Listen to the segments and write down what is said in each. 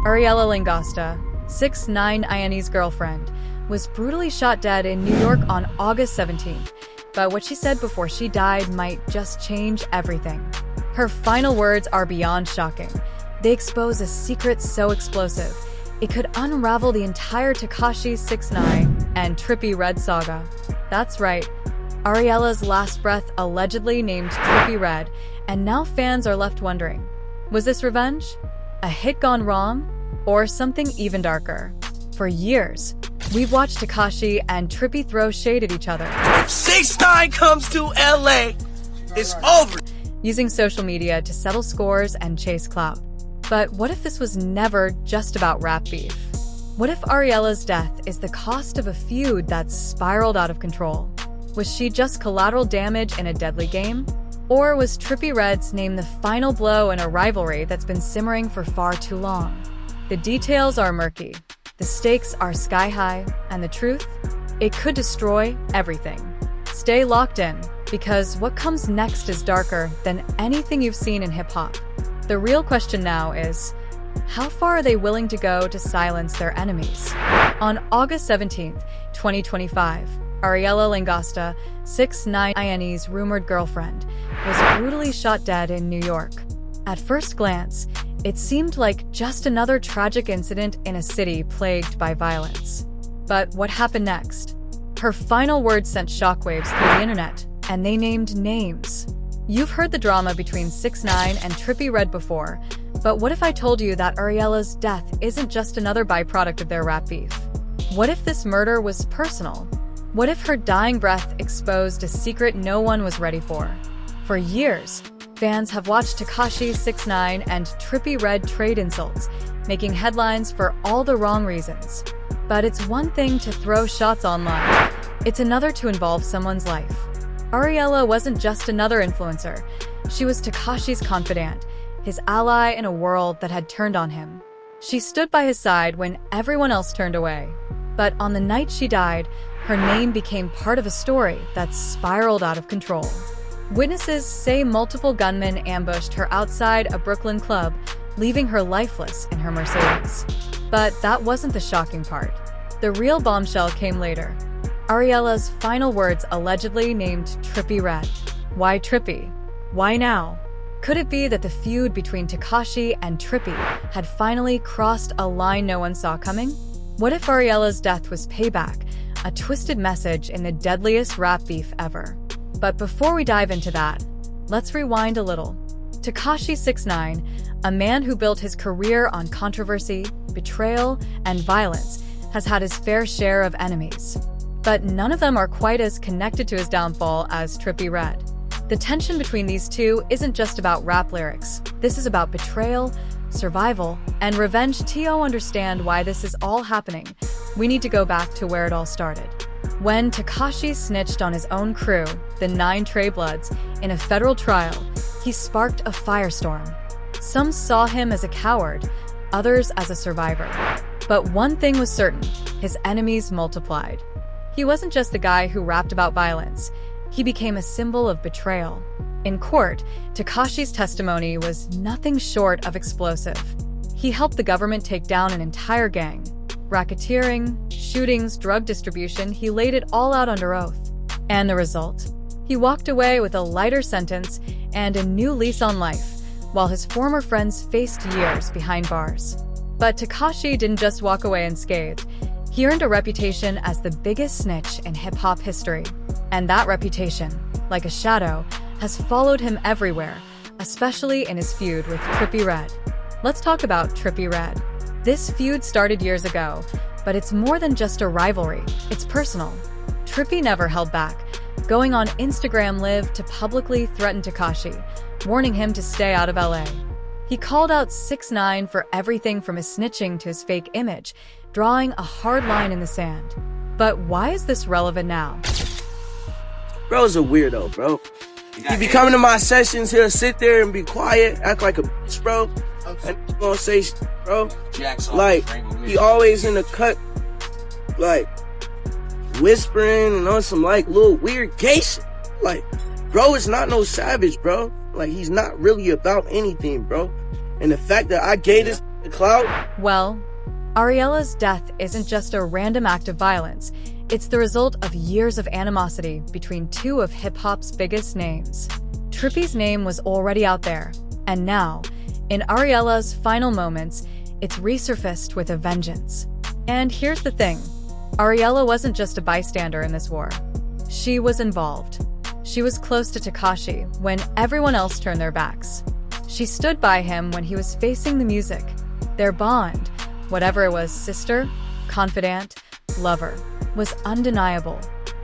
Ariella Langosta, 6ix9ine's girlfriend, was brutally shot dead in New York on August 17th, but what she said before she died might just change everything. Her final words are beyond shocking. They expose a secret so explosive, it could unravel the entire Tekashi 6ix9ine and Trippie Redd saga. That's right, Ariella's last breath allegedly named Trippie Redd, and now fans are left wondering, was this revenge? A hit gone wrong? Or something even darker? For years, we've watched Tekashi and Trippie throw shade at each other. If 6ix9ine comes to LA, it's over. Using social media to settle scores and chase clout. But what if this was never just about rap beef? What if Ariella's death is the cost of a feud that's spiraled out of control? Was she just collateral damage in a deadly game? Or was Trippie Redd's name the final blow in a rivalry that's been simmering for far too long? The details are murky, the stakes are sky high, and the truth? It could destroy everything. Stay locked in, because what comes next is darker than anything you've seen in hip-hop. The real question now is, how far are they willing to go to silence their enemies? On August 17th, 2025, Ariella Langosta, 6ix9ine's rumored girlfriend, was brutally shot dead in New York. At first glance, it seemed like just another tragic incident in a city plagued by violence. But what happened next? Her final words sent shockwaves through the internet, and they named names. You've heard the drama between 6ix9ine and Trippie Redd before, but what if I told you that Ariella's death isn't just another byproduct of their rap beef? What if this murder was personal? What if her dying breath exposed a secret no one was ready for? For years, fans have watched Tekashi 6ix9ine and Trippie Redd trade insults, making headlines for all the wrong reasons. But it's one thing to throw shots online. It's another to involve someone's life. Ariella wasn't just another influencer. She was Tekashi's confidant, his ally in a world that had turned on him. She stood by his side when everyone else turned away. But on the night she died, her name became part of a story that spiraled out of control. Witnesses say multiple gunmen ambushed her outside a Brooklyn club, leaving her lifeless in her Mercedes. But that wasn't the shocking part. The real bombshell came later. Ariella's final words allegedly named Trippie Redd. Why Trippie? Why now? Could it be that the feud between Tekashi and Trippie had finally crossed a line no one saw coming? What if Ariella's death was payback, a twisted message in the deadliest rap beef ever? But before we dive into that, let's rewind a little. Tekashi 6ix9ine, a man who built his career on controversy, betrayal, and violence, has had his fair share of enemies. But none of them are quite as connected to his downfall as Trippie Redd. The tension between these two isn't just about rap lyrics. This is about betrayal, survival, and revenge. To understand why this is all happening, we need to go back to where it all started. When Tekashi snitched on his own crew, the 9 Trey Bloods, in a federal trial, he sparked a firestorm. Some saw him as a coward, others as a survivor. But one thing was certain, his enemies multiplied. He wasn't just the guy who rapped about violence. He became a symbol of betrayal. In court, Tekashi's testimony was nothing short of explosive. He helped the government take down an entire gang. Racketeering, shootings, drug distribution, he laid it all out under oath. And the result? He walked away with a lighter sentence and a new lease on life, while his former friends faced years behind bars. But Tekashi didn't just walk away unscathed. He earned a reputation as the biggest snitch in hip-hop history. And that reputation, like a shadow, has followed him everywhere, especially in his feud with Trippie Redd. Let's talk about Trippie Redd. This feud started years ago, but it's more than just a rivalry, it's personal. Trippie never held back, going on Instagram Live to publicly threaten Tekashi, warning him to stay out of LA. He called out 6ix9ine for everything from his snitching to his fake image, drawing a hard line in the sand. But why is this relevant now? Bro's a weirdo, bro. He be coming to my sessions, he'll sit there and be quiet, act like a bitch, bro. And he gonna say shit, bro. Like, he always in the cut, like, whispering and on some, like, little weird gay shit. Like, bro is not no savage, bro. Like, he's not really about anything, bro. And the fact that I gave this The clout? Well, Ariella's death isn't just a random act of violence. It's the result of years of animosity between two of hip-hop's biggest names. Trippie's name was already out there, and now, in Ariella's final moments, it's resurfaced with a vengeance. And here's the thing. Ariella wasn't just a bystander in this war. She was involved. She was close to Tekashi when everyone else turned their backs. She stood by him when he was facing the music. Their bond, whatever it was, sister, confidant, lover, was undeniable.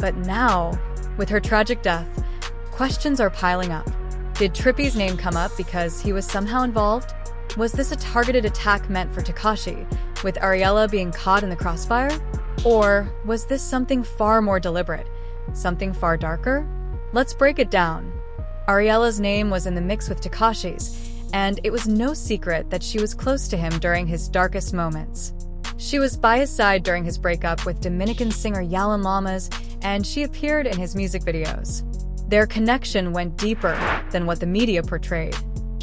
But now, with her tragic death, questions are piling up. Did Trippie's name come up because he was somehow involved? Was this a targeted attack meant for Tekashi, with Ariella being caught in the crossfire? Or was this something far more deliberate? Something far darker? Let's break it down. Ariella's name was in the mix with Tekashi's, and it was no secret that she was close to him during his darkest moments. She was by his side during his breakup with Dominican singer Yalan Lamas, and she appeared in his music videos. Their connection went deeper than what the media portrayed.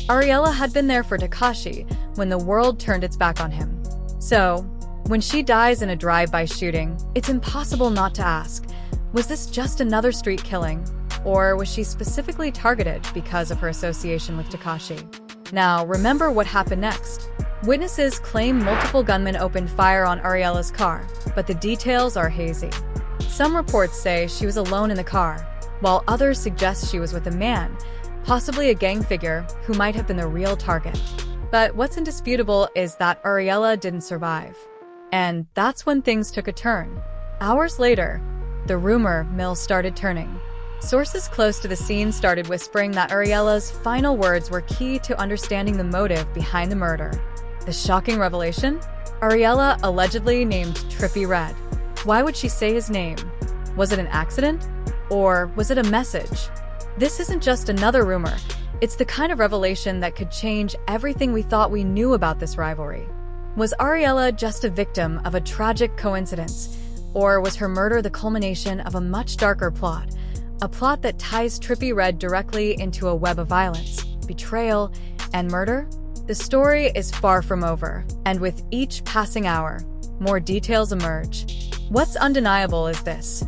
Ariella had been there for Tekashi when the world turned its back on him. So, when she dies in a drive-by shooting, it's impossible not to ask, was this just another street killing? Or was she specifically targeted because of her association with Tekashi? Now, remember what happened next. Witnesses claim multiple gunmen opened fire on Ariella's car, but the details are hazy. Some reports say she was alone in the car, while others suggest she was with a man, possibly a gang figure who might have been the real target. But what's indisputable is that Ariella didn't survive. And that's when things took a turn. Hours later, the rumor mill started turning. Sources close to the scene started whispering that Ariella's final words were key to understanding the motive behind the murder. The shocking revelation? Ariella allegedly named Trippie Red. Why would she say his name? Was it an accident? Or was it a message? This isn't just another rumor. It's the kind of revelation that could change everything we thought we knew about this rivalry. Was Ariella just a victim of a tragic coincidence? Or was her murder the culmination of a much darker plot? A plot that ties Trippie Red directly into a web of violence, betrayal, and murder? The story is far from over, and with each passing hour, more details emerge. What's undeniable is this.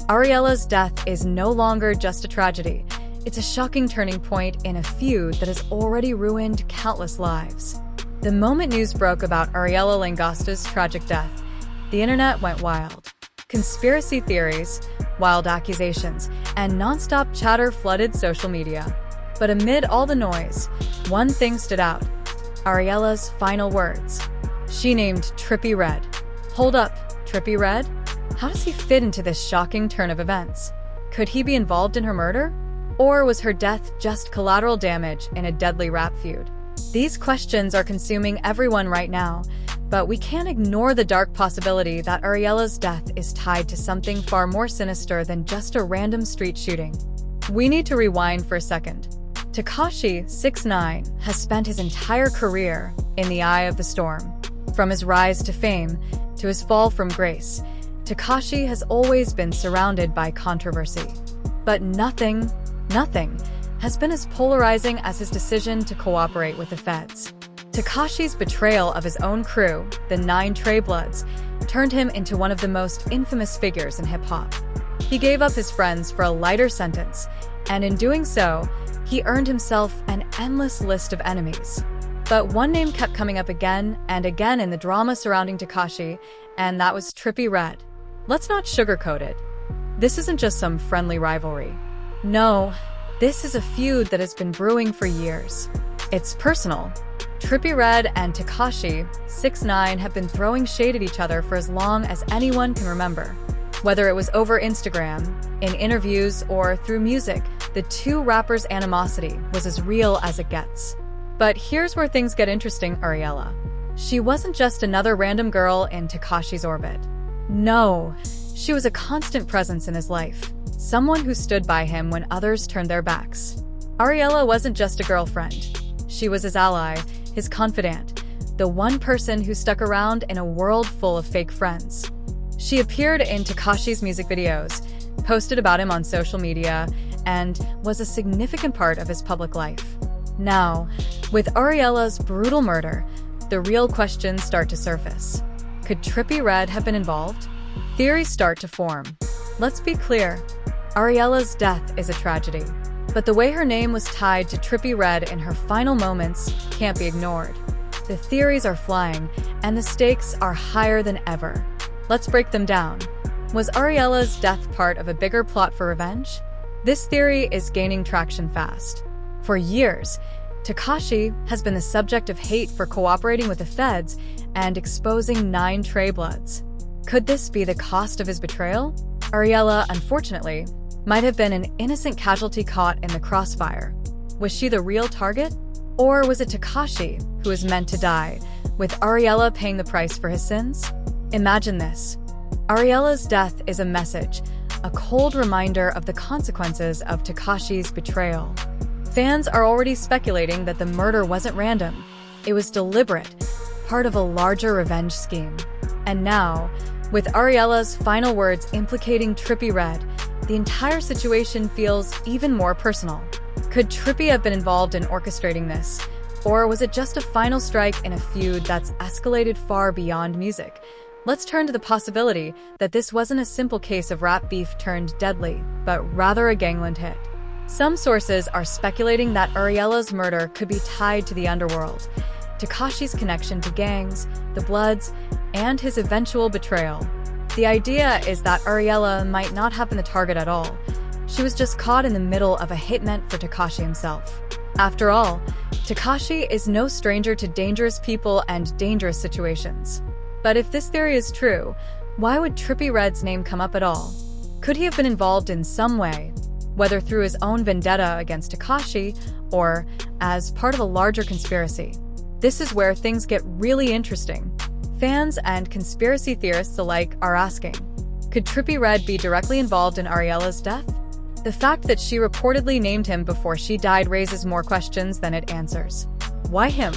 Ariella's death is no longer just a tragedy. It's a shocking turning point in a feud that has already ruined countless lives. The moment news broke about Ariella Langosta's tragic death, the internet went wild. Conspiracy theories, wild accusations, and non-stop chatter flooded social media. But amid all the noise, one thing stood out. Ariella's final words. She named Trippie Red. Hold up, Trippie Red? How does he fit into this shocking turn of events? Could he be involved in her murder? Or was her death just collateral damage in a deadly rap feud? These questions are consuming everyone right now, but we can't ignore the dark possibility that Ariella's death is tied to something far more sinister than just a random street shooting. We need to rewind for a second. Tekashi 6ix9ine has spent his entire career in the eye of the storm. From his rise to fame to his fall from grace, Tekashi has always been surrounded by controversy. But nothing has been as polarizing as his decision to cooperate with the feds. Tekashi's betrayal of his own crew, the 9 Trey Bloods, turned him into one of the most infamous figures in hip-hop. He gave up his friends for a lighter sentence, and in doing so, he earned himself an endless list of enemies. But one name kept coming up again and again in the drama surrounding Tekashi, and that was Trippie Red. Let's not sugarcoat it. This isn't just some friendly rivalry. No, this is a feud that has been brewing for years. It's personal. Trippie Red and Tekashi 6ix9ine have been throwing shade at each other for as long as anyone can remember. Whether it was over Instagram, in interviews, or through music, the two rappers' animosity was as real as it gets. But here's where things get interesting, Ariella. She wasn't just another random girl in Tekashi's orbit. No, she was a constant presence in his life, someone who stood by him when others turned their backs. Ariella wasn't just a girlfriend. She was his ally, his confidant, the one person who stuck around in a world full of fake friends. She appeared in Tekashi's music videos, posted about him on social media, and was a significant part of his public life. Now, with Ariella's brutal murder, the real questions start to surface. Could Trippie Redd have been involved? Theories start to form. Let's be clear, Ariela's death is a tragedy, but the way her name was tied to Trippie Redd in her final moments can't be ignored. The theories are flying, and the stakes are higher than ever. Let's break them down. Was Ariela's death part of a bigger plot for revenge? This theory is gaining traction fast. For years, Tekashi has been the subject of hate for cooperating with the feds and exposing 9 Trey Bloods. Could this be the cost of his betrayal? Ariela, unfortunately, might have been an innocent casualty caught in the crossfire. Was she the real target? Or was it Tekashi who was meant to die, with Ariela paying the price for his sins? Imagine this. Ariela's death is a message, a cold reminder of the consequences of Tekashi's betrayal. Fans are already speculating that the murder wasn't random. It was deliberate, part of a larger revenge scheme. And now, with Ariela's final words implicating Trippie Redd, the entire situation feels even more personal. Could Trippie have been involved in orchestrating this? Or was it just a final strike in a feud that's escalated far beyond music? Let's turn to the possibility that this wasn't a simple case of rap beef turned deadly, but rather a gangland hit. Some sources are speculating that Ariela's murder could be tied to the underworld, Tekashi's connection to gangs, the Bloods, and his eventual betrayal. The idea is that Ariela might not have been the target at all. She was just caught in the middle of a hit meant for Tekashi himself. After all, Tekashi is no stranger to dangerous people and dangerous situations. But if this theory is true, why would Trippie Redd's name come up at all? Could he have been involved in some way, whether through his own vendetta against Tekashi or as part of a larger conspiracy? This is where things get really interesting. Fans and conspiracy theorists alike are asking, could Trippie Redd be directly involved in Ariela's death? The fact that she reportedly named him before she died raises more questions than it answers. Why him?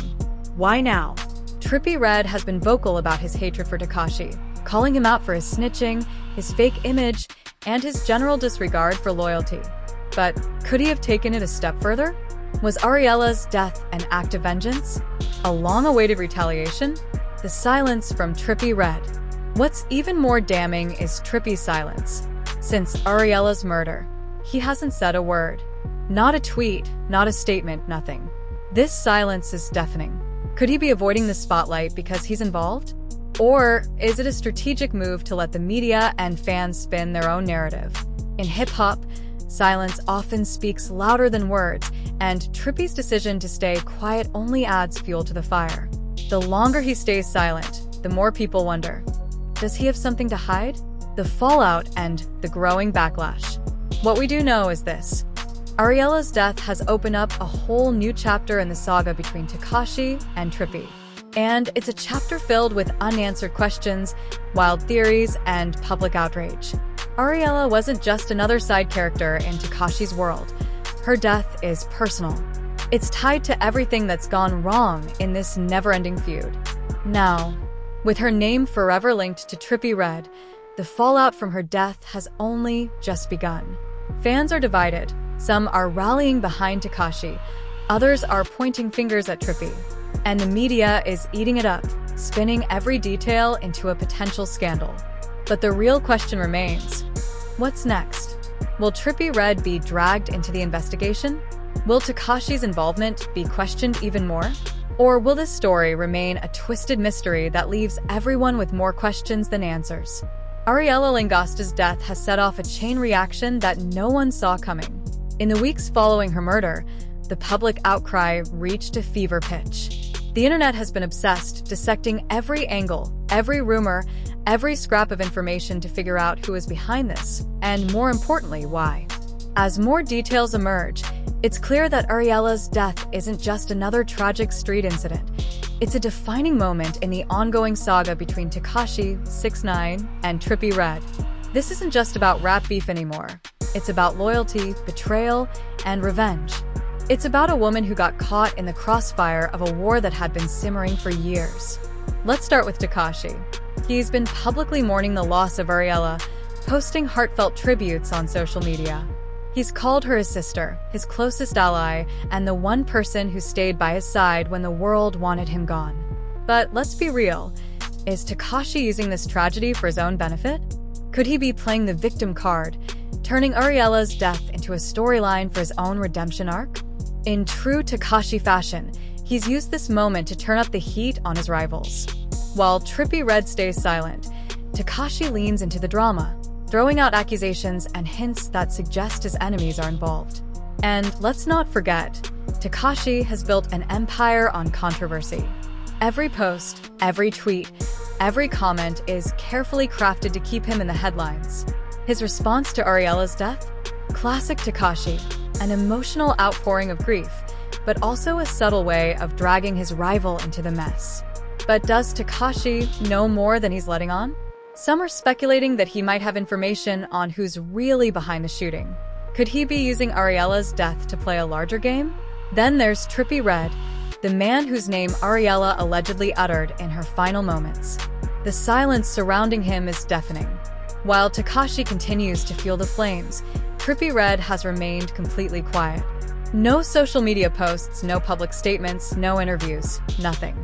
Why now? Trippie Redd has been vocal about his hatred for Tekashi, calling him out for his snitching, his fake image, and his general disregard for loyalty. But could he have taken it a step further? Was Ariela's death an act of vengeance? A long-awaited retaliation? The silence from Trippie Redd. What's even more damning is Trippie's silence. Since Ariela's murder, he hasn't said a word. Not a tweet, not a statement, nothing. This silence is deafening. Could he be avoiding the spotlight because he's involved? Or is it a strategic move to let the media and fans spin their own narrative? In hip-hop, silence often speaks louder than words, and Trippie's decision to stay quiet only adds fuel to the fire. The longer he stays silent, the more people wonder, does he have something to hide? The fallout and the growing backlash. What we do know is this. Ariela's death has opened up a whole new chapter in the saga between Tekashi and Trippie. And it's a chapter filled with unanswered questions, wild theories, and public outrage. Ariela wasn't just another side character in Tekashi's world. Her death is personal. It's tied to everything that's gone wrong in this never-ending feud. Now, with her name forever linked to Trippie Redd, the fallout from her death has only just begun. Fans are divided. Some are rallying behind Tekashi, others are pointing fingers at Trippie. And the media is eating it up, spinning every detail into a potential scandal. But the real question remains, what's next? Will Trippie Redd be dragged into the investigation? Will Tekashi's involvement be questioned even more? Or will this story remain a twisted mystery that leaves everyone with more questions than answers? Ariela Langosta's death has set off a chain reaction that no one saw coming. In the weeks following her murder, the public outcry reached a fever pitch. The internet has been obsessed, dissecting every angle, every rumor, every scrap of information to figure out who is behind this, and more importantly, why. As more details emerge, it's clear that Ariela's death isn't just another tragic street incident. It's a defining moment in the ongoing saga between Tekashi, 6ix9ine, and Trippie Redd. This isn't just about rap beef anymore. It's about loyalty, betrayal, and revenge. It's about a woman who got caught in the crossfire of a war that had been simmering for years. Let's start with Tekashi. He's been publicly mourning the loss of Ariela, posting heartfelt tributes on social media. He's called her his sister, his closest ally, and the one person who stayed by his side when the world wanted him gone. But let's be real, is Tekashi using this tragedy for his own benefit? Could he be playing the victim card, turning Ariella's death into a storyline for his own redemption arc? In true Tekashi fashion, he's used this moment to turn up the heat on his rivals. While Trippie Redd stays silent, Tekashi leans into the drama, throwing out accusations and hints that suggest his enemies are involved. And let's not forget, Tekashi has built an empire on controversy. Every post, every tweet, every comment is carefully crafted to keep him in the headlines. His response to Ariella's death? Classic Tekashi, an emotional outpouring of grief, but also a subtle way of dragging his rival into the mess. But does Tekashi know more than he's letting on? Some are speculating that he might have information on who's really behind the shooting. Could he be using Ariella's death to play a larger game? Then there's Trippie Redd, the man whose name Ariella allegedly uttered in her final moments. The silence surrounding him is deafening. While Tekashi continues to fuel the flames, Trippie Redd has remained completely quiet. No social media posts, no public statements, no interviews, nothing.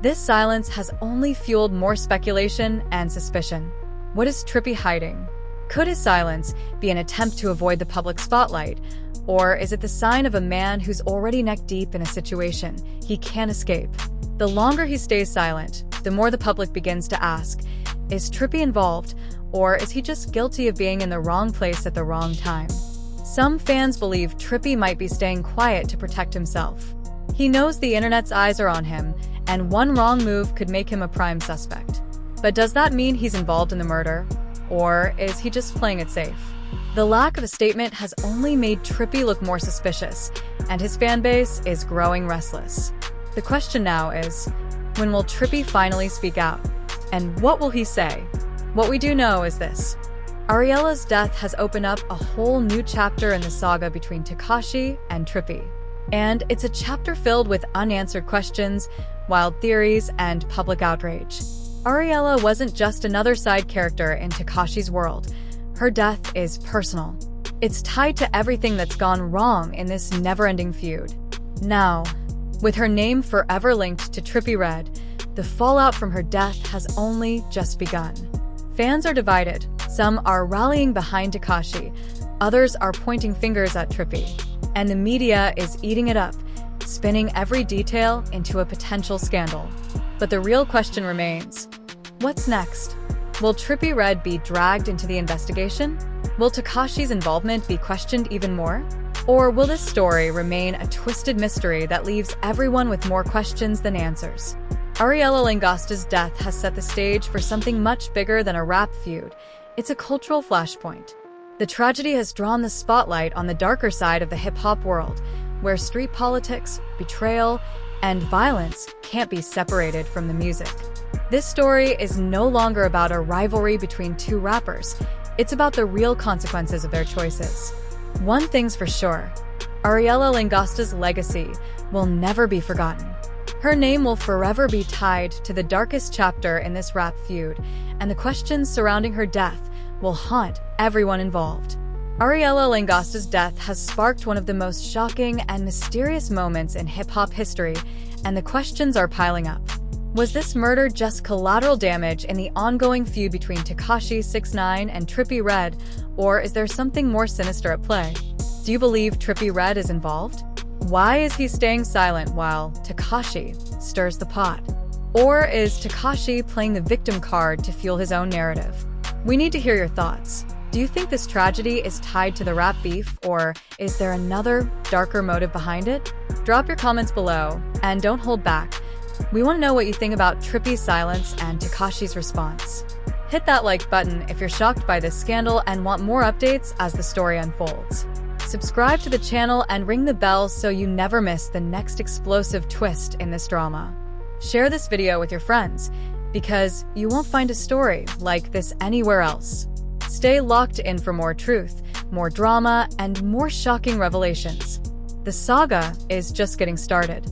This silence has only fueled more speculation and suspicion. What is Trippie hiding? Could his silence be an attempt to avoid the public spotlight, or is it the sign of a man who's already neck-deep in a situation he can't escape? The longer he stays silent, the more the public begins to ask, is Trippie involved, or is he just guilty of being in the wrong place at the wrong time? Some fans believe Trippie might be staying quiet to protect himself. He knows the internet's eyes are on him, and one wrong move could make him a prime suspect. But does that mean he's involved in the murder? Or is he just playing it safe? The lack of a statement has only made Trippie look more suspicious, and his fanbase is growing restless. The question now is, when will Trippie finally speak out? And what will he say? What we do know is this. Ariella's death has opened up a whole new chapter in the saga between Tekashi and Trippie. And it's a chapter filled with unanswered questions, wild theories, and public outrage. Ariella wasn't just another side character in Tekashi's world. Her death is personal. It's tied to everything that's gone wrong in this never-ending feud. Now, with her name forever linked to Trippie Redd, the fallout from her death has only just begun. Fans are divided. Some are rallying behind Tekashi, others are pointing fingers at Trippie, and the media is eating it up, spinning every detail into a potential scandal. But the real question remains, what's next? Will Trippie Redd be dragged into the investigation? Will Tekashi's involvement be questioned even more? Or will this story remain a twisted mystery that leaves everyone with more questions than answers? Ariella Langosta's death has set the stage for something much bigger than a rap feud. It's a cultural flashpoint. The tragedy has drawn the spotlight on the darker side of the hip-hop world, where street politics, betrayal, and violence can't be separated from the music. This story is no longer about a rivalry between two rappers. It's about the real consequences of their choices. One thing's for sure, Ariella Langosta's legacy will never be forgotten. Her name will forever be tied to the darkest chapter in this rap feud, and the questions surrounding her death will haunt everyone involved. Ariella Langosta's death has sparked one of the most shocking and mysterious moments in hip-hop history, and the questions are piling up. Was this murder just collateral damage in the ongoing feud between Tekashi 6ix9ine and Trippie Redd, or is there something more sinister at play? Do you believe Trippie Redd is involved? Why is he staying silent while Tekashi stirs the pot? Or is Tekashi playing the victim card to fuel his own narrative? We need to hear your thoughts. Do you think this tragedy is tied to the rap beef, or is there another, darker motive behind it? Drop your comments below, and don't hold back. We want to know what you think about Trippie's silence and Tekashi's response. Hit that like button if you're shocked by this scandal and want more updates as the story unfolds. Subscribe to the channel and ring the bell so you never miss the next explosive twist in this drama. Share this video with your friends, because you won't find a story like this anywhere else. Stay locked in for more truth, more drama, and more shocking revelations. The saga is just getting started.